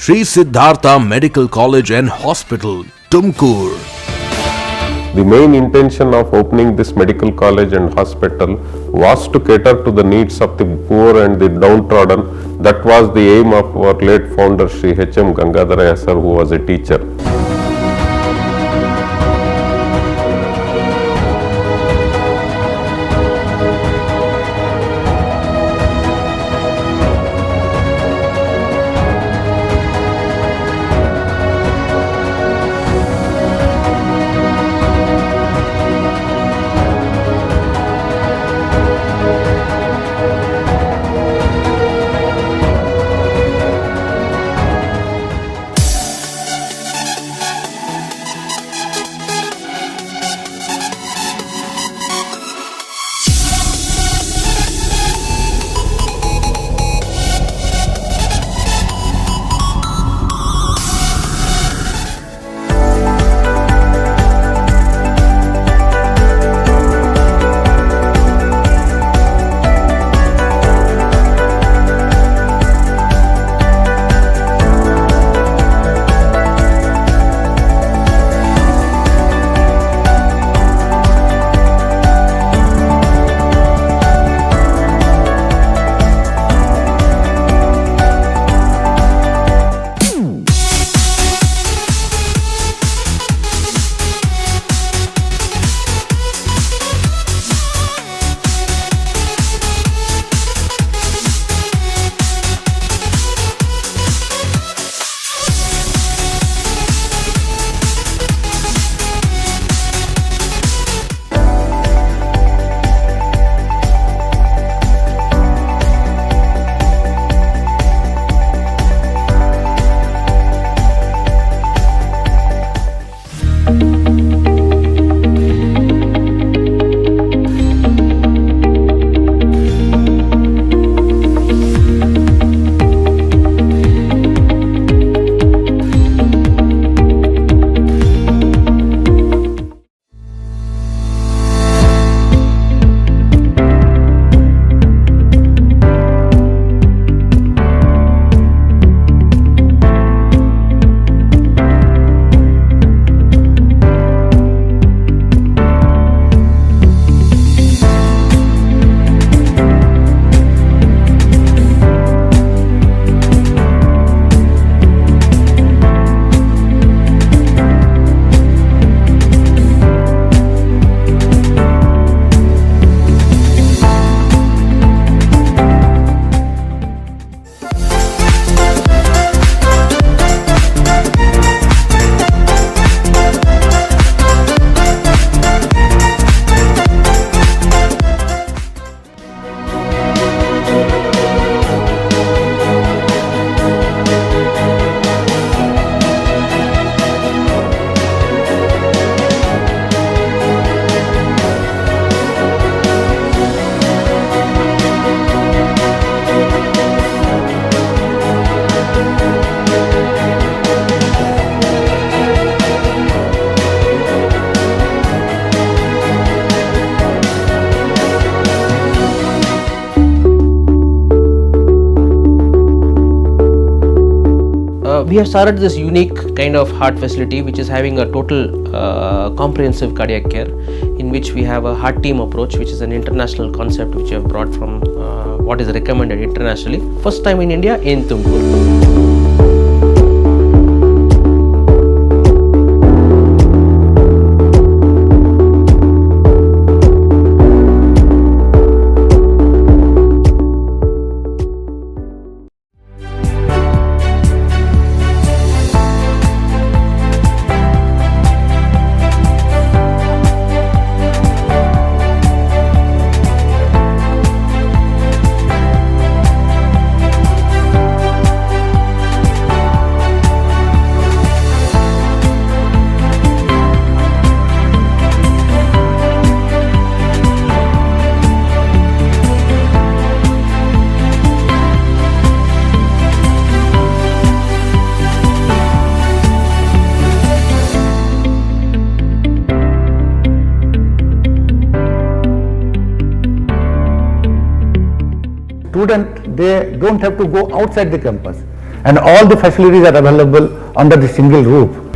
Sri Siddhartha Medical College and Hospital, Tumkur. The main intention of opening this medical college and hospital was to cater to the needs of the poor and the downtrodden. That was the aim of our late founder Sri H.M. Gangadharaya sir, who was a teacher. We have started this unique kind of heart facility which is having a total comprehensive cardiac care, in which we have a heart team approach, which is an international concept which we have brought from what is recommended internationally. First time in India in Tumkur. Student, they don't have to go outside the campus. and all the facilities are available under the single roof.